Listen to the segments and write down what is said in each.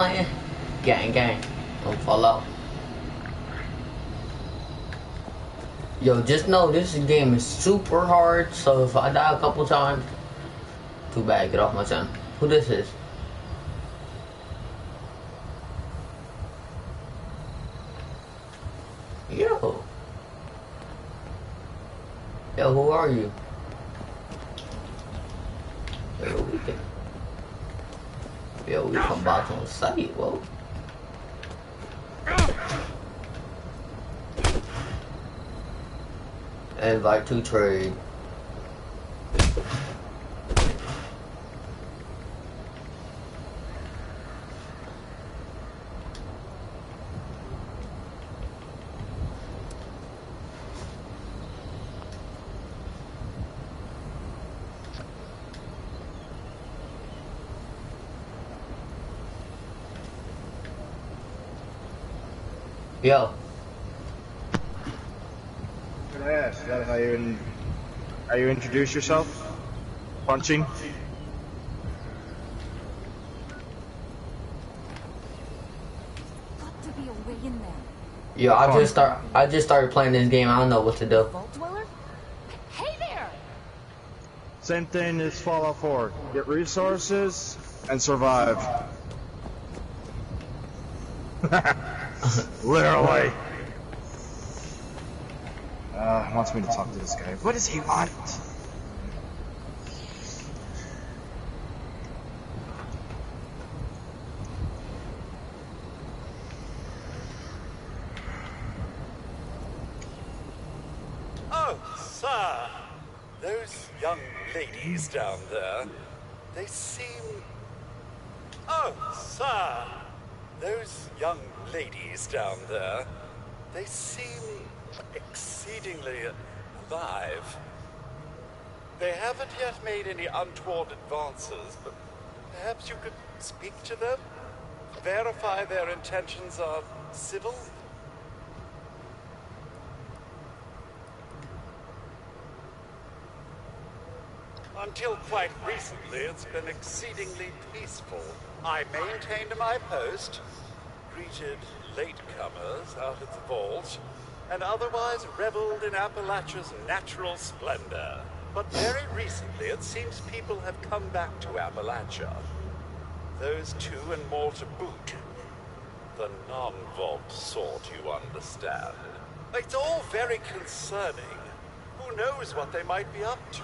playing? Gang, gang. Don't fall out. Yo, just know this game is super hard, so if I die a couple times, too bad, get off my channel. Who this is? Yo. Yo, who are you? Yo, we come back on site, whoa. Invite to trade. Yo. Can I ask, is that how you introduce yourself? Punching? Got to be a way in there. Yo, I just started playing this game. I don't know what to do. Vault dweller? Hey there! Same thing as Fallout 4. Get resources and survive. Literally. Wants me to talk to this guy. What does he want? Oh, sir. Those young ladies down there, they seem... Oh, sir. Those young ladies down there, they seem exceedingly alive. They haven't yet made any untoward advances, but perhaps you could speak to them? Verify their intentions are civil? Until quite recently, it's been exceedingly peaceful. I maintained my post, greeted latecomers out at the vault, and otherwise reveled in Appalachia's natural splendor. But very recently, it seems people have come back to Appalachia. Those two and more to boot. The non-vault sort, you understand. It's all very concerning. Who knows what they might be up to?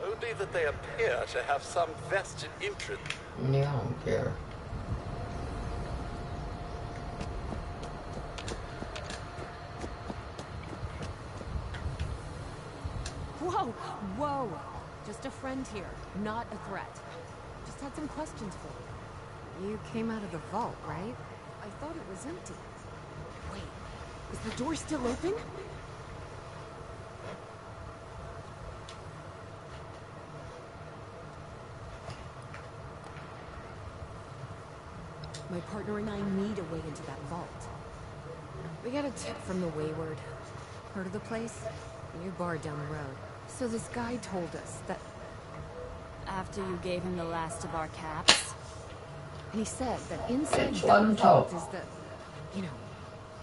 Only that they appear to have some vested interest. Yeah, I don't care. Whoa, whoa. Just a friend here, not a threat. Just had some questions for you. You came out of the vault, right? I thought it was empty. Wait, is the door still open? My partner and I need a way into that vault. We got a tip from the Wayward. Heard of the place? New bar down the road. So this guy told us that... After you gave him the last of our caps? And he said that inside that vault is the... You know,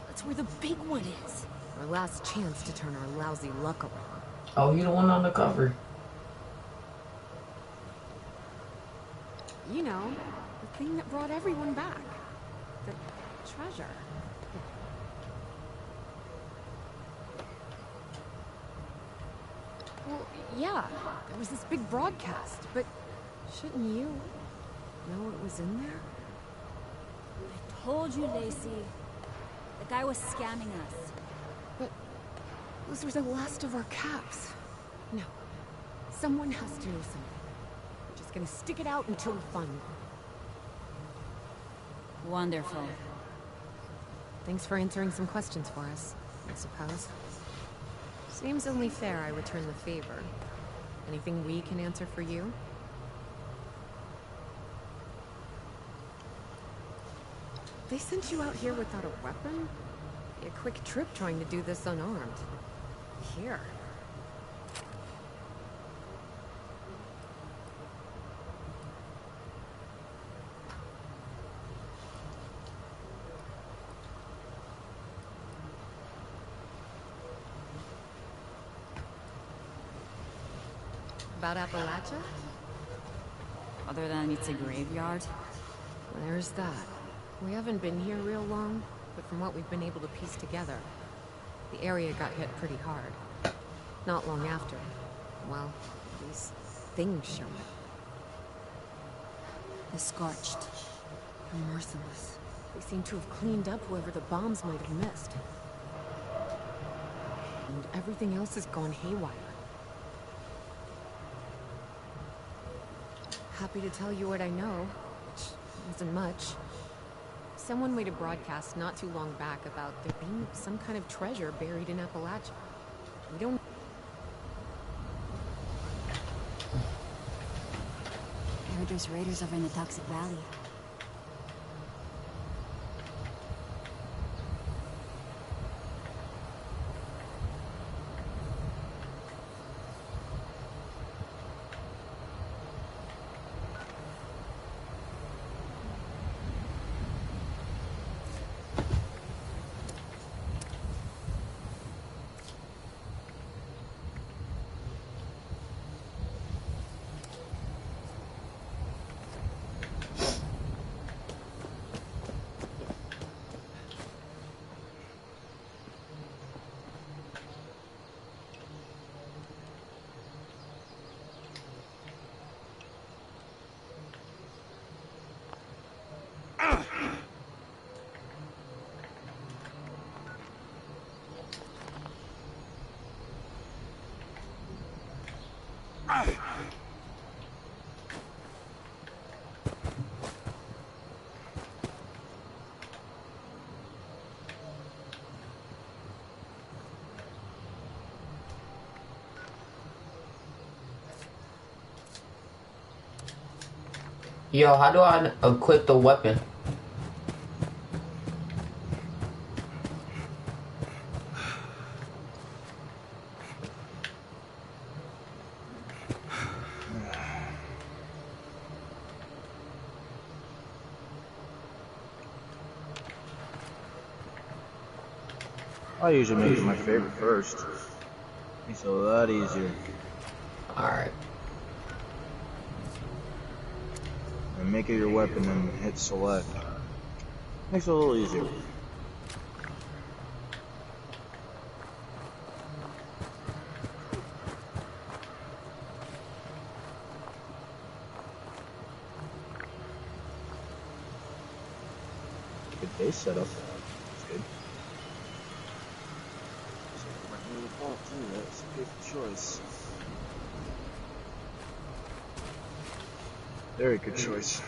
that's where the big one is. Our last chance to turn our lousy luck around. Oh, you the one on the cover. You know, the thing that brought everyone back. The treasure. Well, yeah, there was this big broadcast, but shouldn't you know what was in there? I told you, Lacey. The guy was scamming us. But those were the last of our caps. No, someone has to know something. We're just gonna stick it out until we find one. Wonderful. Thanks for answering some questions for us, I suppose. Seems only fair I return the favor. Anything we can answer for you? They sent you out here without a weapon? Be a quick trip trying to do this unarmed. Here. About Appalachia? Other than it's a graveyard? There's that. We haven't been here real long, but from what we've been able to piece together, the area got hit pretty hard. Not long after, well, these things showed up. The Scorched. They're merciless. They seem to have cleaned up whoever the bombs might have missed. And everything else has gone haywire. Happy to tell you what I know, which isn't much. Someone made a broadcast not too long back about there being some kind of treasure buried in Appalachia. We don't... I heard there's raiders over in the Toxic Valley. Yo, how do I equip the weapon? I usually make it my favorite first. Makes it a lot easier. Alright. And make it your weapon and hit select. Makes it a little easier. Good base setup. That's good. That's a good choice. Very good choice.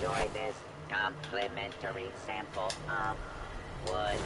enjoy this complimentary sample of wood.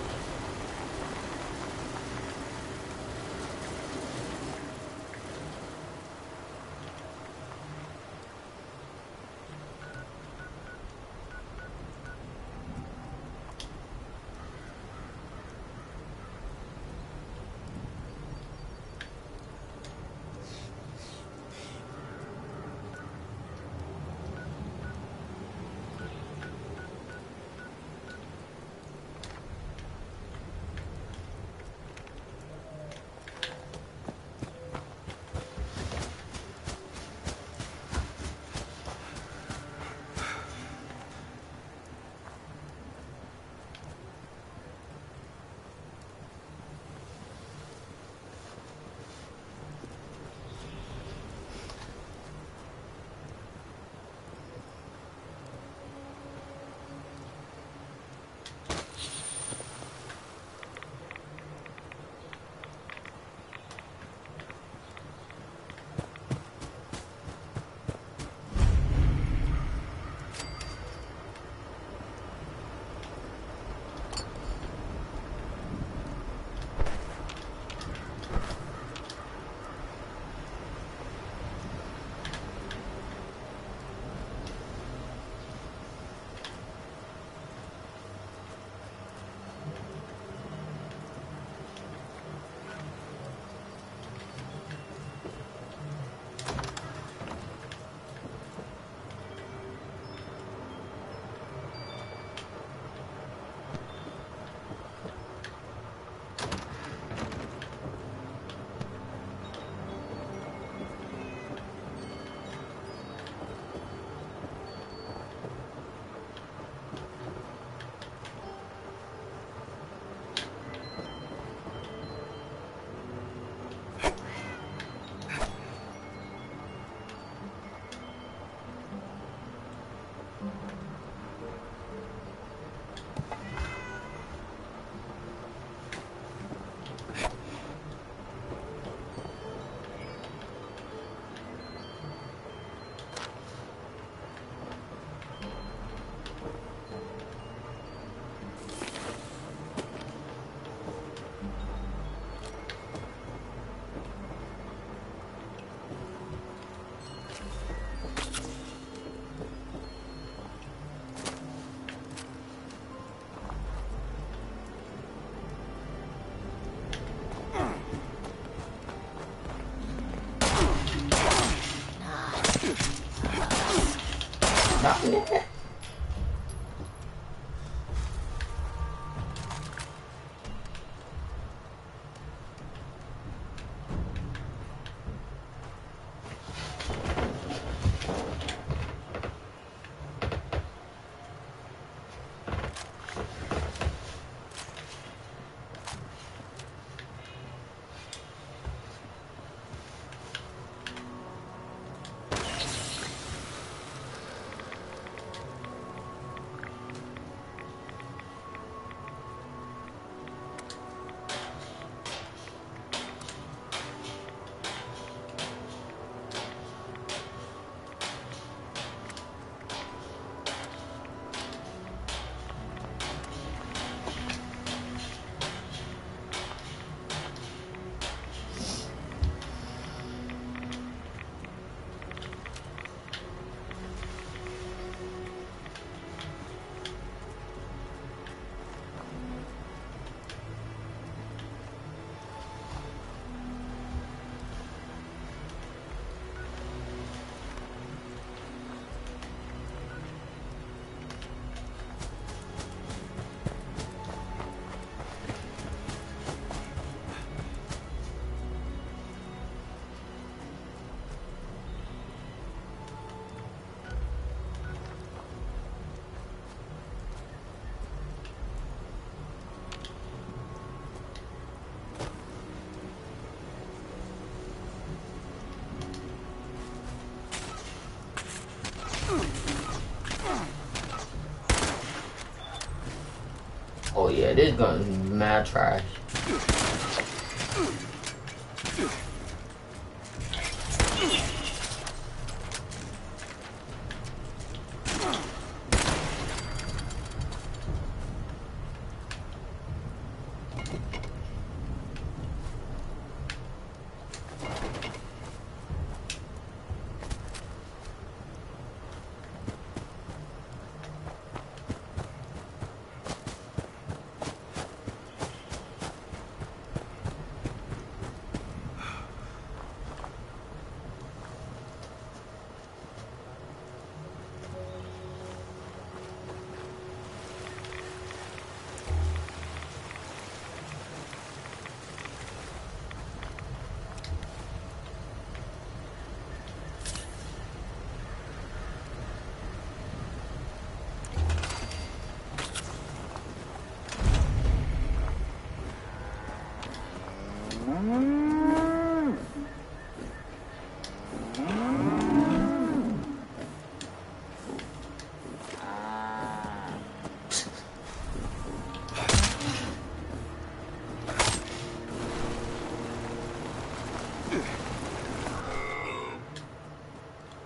Oh yeah, this gun is mad trash.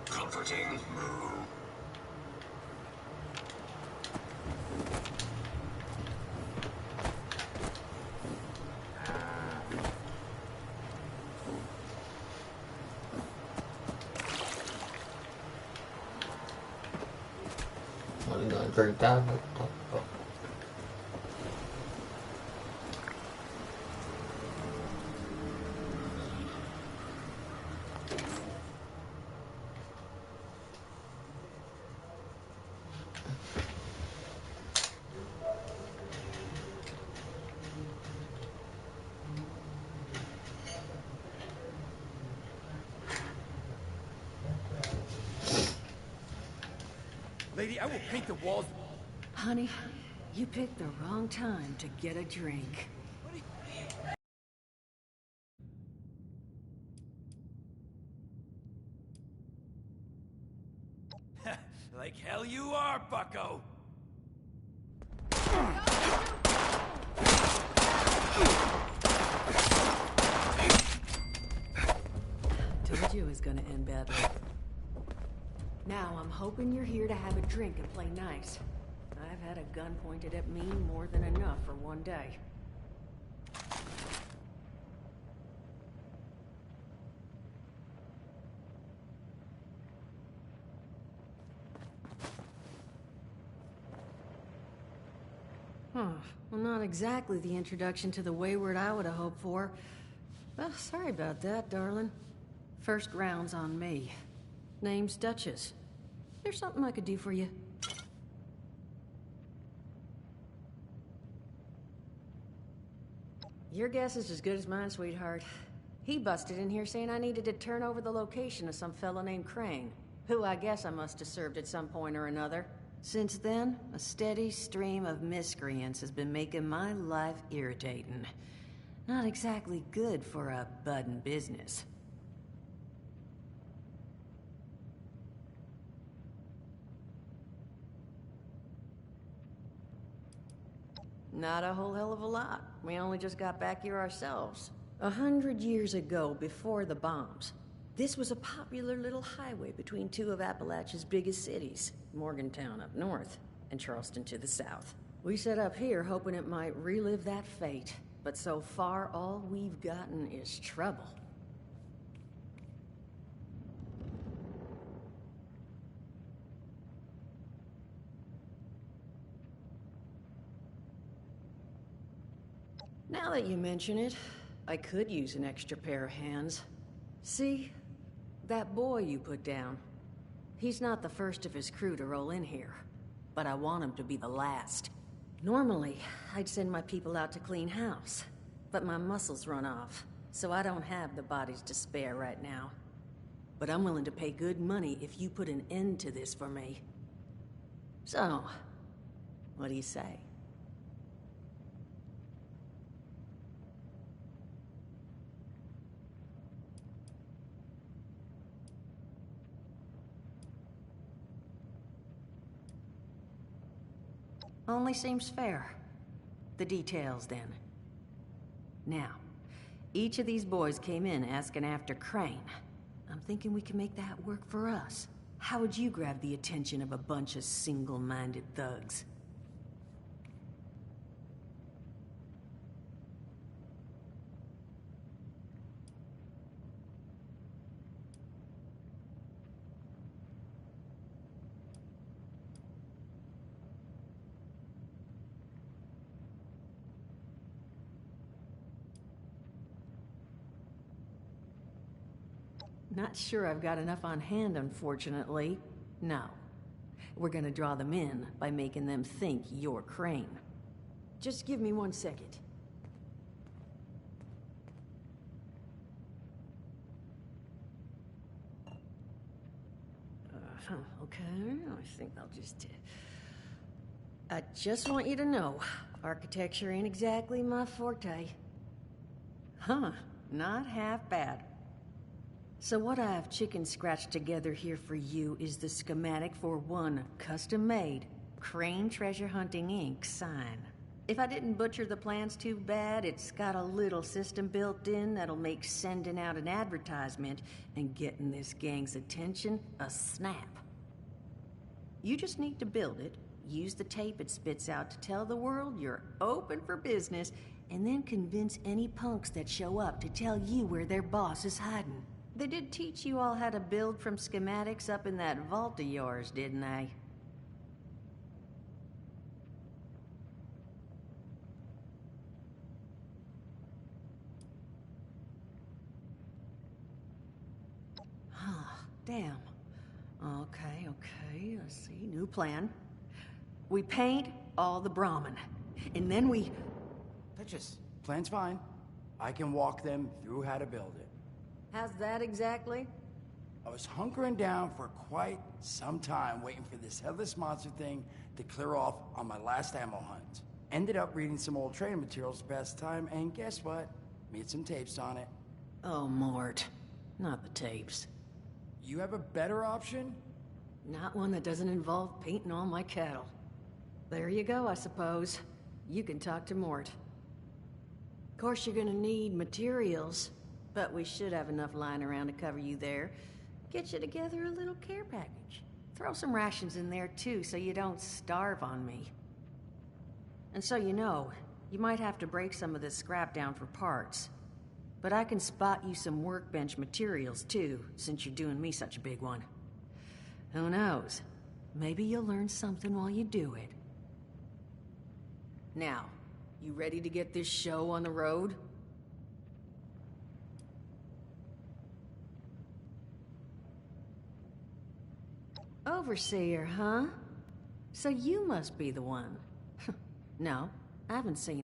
Comforting. Only gonna drink that. Lady, I will paint the walls. Honey, you picked the wrong time to get a drink. Like hell you are, bucko! Told you it was gonna end badly. Now, I'm hoping you're here to have a drink and play nice. I've had a gun pointed at me more than enough for one day. Well, not exactly the introduction to the Wayward I would have hoped for. Well, sorry about that, darling. First round's on me. Name's Duchess. There's something I could do for you. Your guess is as good as mine, sweetheart. He busted in here saying I needed to turn over the location of some fellow named Crane, who I guess I must have served at some point or another. Since then, a steady stream of miscreants has been making my life irritating. Not exactly good for a budding business. Not a whole hell of a lot. We only just got back here ourselves. 100 years ago, before the bombs, this was a popular little highway between two of Appalachia's biggest cities, Morgantown up north, and Charleston to the south. We set up here hoping it might relive that fate, but so far all we've gotten is trouble. Now that you mention it, I could use an extra pair of hands. See? That boy you put down. He's not the first of his crew to roll in here, but I want him to be the last. Normally, I'd send my people out to clean house, but my muscles run off, so I don't have the bodies to spare right now. But I'm willing to pay good money if you put an end to this for me. So, what do you say? Only seems fair. The details, then. Now, each of these boys came in asking after Crane. I'm thinking we can make that work for us. How would you grab the attention of a bunch of single-minded thugs? Not sure I've got enough on hand, unfortunately. No. We're gonna draw them in by making them think you're Crane. Just give me 1 second. Okay, I think I'll just... I just want you to know, architecture ain't exactly my forte. Huh, Not half bad. So what I've chicken scratched together here for you is the schematic for one custom-made Crane Treasure Hunting Inc. sign. If I didn't butcher the plans too bad, it's got a little system built in that'll make sending out an advertisement and getting this gang's attention a snap. You just need to build it, use the tape it spits out to tell the world you're open for business, and then convince any punks that show up to tell you where their boss is hiding. They did teach you all how to build from schematics up in that vault of yours, didn't they? Damn. Okay. Let's see. New plan. We paint all the Brahmin. And then we... Plan's fine. I can walk them through how to build it. How's that exactly? I was hunkering down for quite some time waiting for this headless monster thing to clear off on my last ammo hunt. Ended up reading some old training materials to pass the time, and guess what? Made some tapes on it. Oh, Mort. Not the tapes. You have a better option? Not one that doesn't involve painting all my cattle. There you go, I suppose. You can talk to Mort. Of course, you're gonna need materials, but we should have enough lying around to cover you there. Get you together a little care package. Throw some rations in there, too, so you don't starve on me. And so you know, you might have to break some of this scrap down for parts. But I can spot you some workbench materials, too, since you're doing me such a big one. Who knows? Maybe you'll learn something while you do it. Now, you ready to get this show on the road? Overseer, huh? So you must be the one. No, I haven't seen.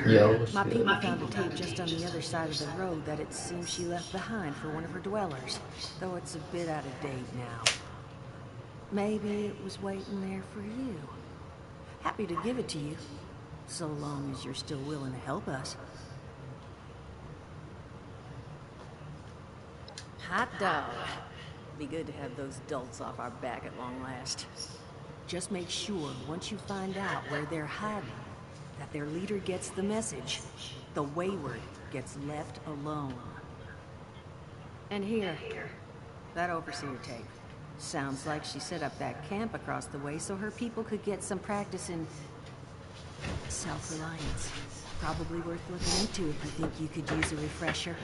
Yo, My people found a tape just on the other side of the road that it seems she left behind for one of her dwellers, though it's a bit out of date now. Maybe it was waiting there for you. Happy to give it to you, so long as you're still willing to help us. Hot dog. Be good to have those dolts off our back at long last. Just make sure, once you find out where they're hiding, that their leader gets the message. The wayward gets left alone. And here, that overseer tape. Sounds like she set up that camp across the way so her people could get some practice in self-reliance. Probably worth looking into if you think you could use a refresher.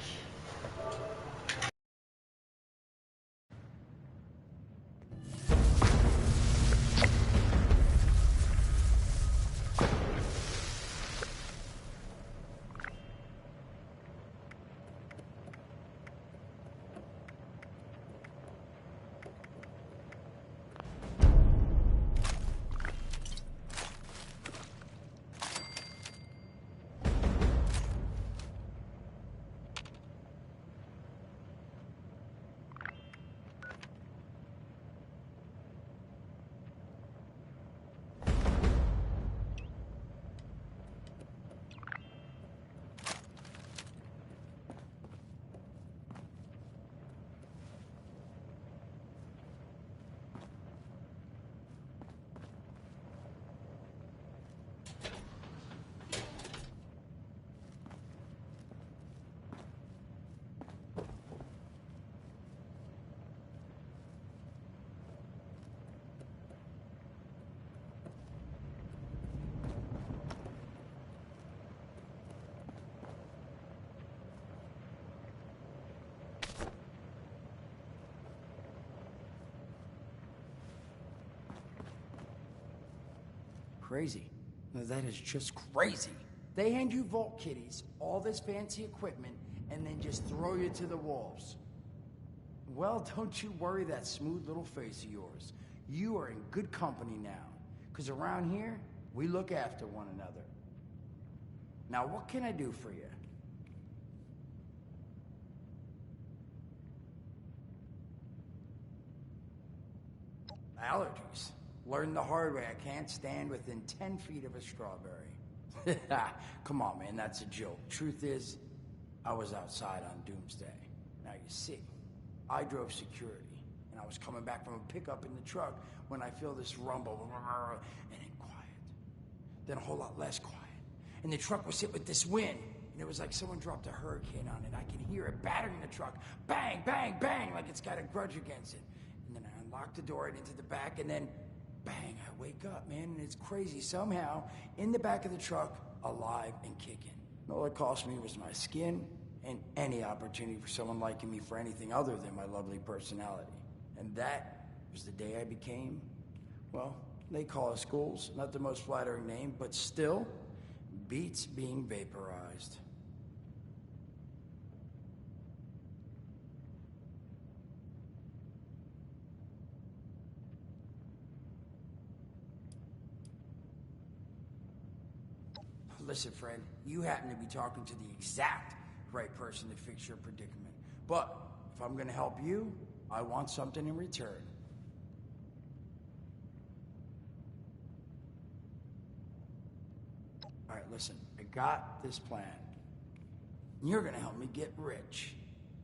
Crazy. That is just crazy. They hand you vault kitties, all this fancy equipment, and then just throw you to the wolves. Well, don't you worry that smooth little face of yours. You are in good company now. Because around here, we look after one another. Now, what can I do for you? Allergies. Learned the hard way. I can't stand within 10 feet of a strawberry. Come on, man, that's a joke. Truth is, I was outside on Doomsday. Now you see, I drove security, and I was coming back from a pickup in the truck when I feel this rumble, and then quiet. Then a whole lot less quiet. And the truck was hit with this wind, and it was like someone dropped a hurricane on it. I can hear it battering the truck. Bang, bang, bang, like it's got a grudge against it. And then I unlocked the door and into the back, and then bang, I wake up, man, and it's crazy. Somehow, in the back of the truck, alive and kicking. All it cost me was my skin and any opportunity for someone liking me for anything other than my lovely personality. And that was the day I became, well, they call us ghouls. Not the most flattering name, but still beats being vaporized. Listen, friend, you happen to be talking to the exact right person to fix your predicament. But if I'm gonna help you, I want something in return. All right, listen, I got this plan. You're gonna help me get rich.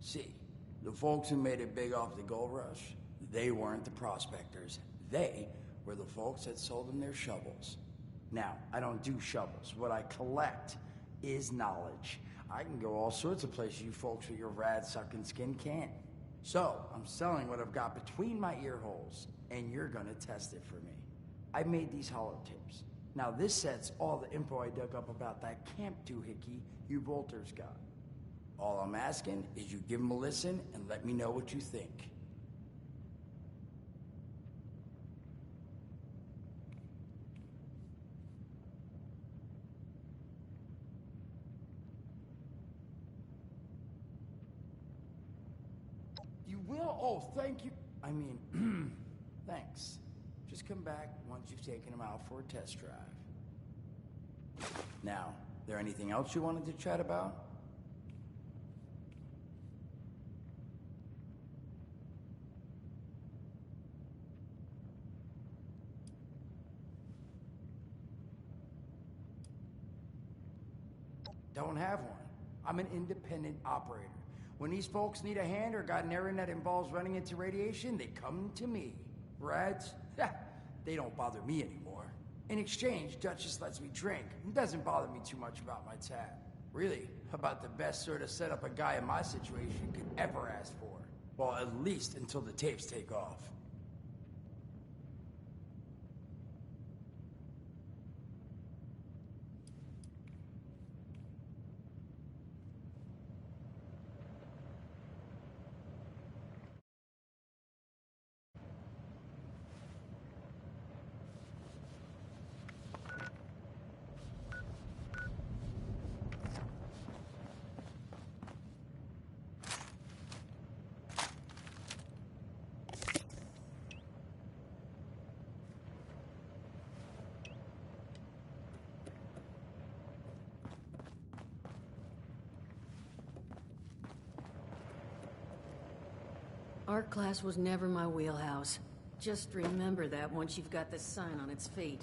See, the folks who made it big off the gold rush, they weren't the prospectors. They were the folks that sold them their shovels. Now, I don't do shovels. What I collect is knowledge. I can go all sorts of places you folks with your rad-sucking skin can't. So, I'm selling what I've got between my ear holes, and you're gonna test it for me. I made these holotapes. Now, this set's all the info I dug up about that camp doohickey you Volters got. All I'm asking is you give them a listen and let me know what you think. You will? Oh, thank you. I mean, thanks. Just come back once you've taken them out for a test drive. Now, there anything else you wanted to chat about? Don't have one. I'm an independent operator. When these folks need a hand or got an errand that involves running into radiation, they come to me. Rads? They don't bother me anymore. In exchange, Duchess lets me drink. It doesn't bother me too much about my tab. Really, about the best sort of setup a guy in my situation could ever ask for. Well, at least until the tapes take off. Art class was never my wheelhouse. Just remember that once you've got this sign on its feet.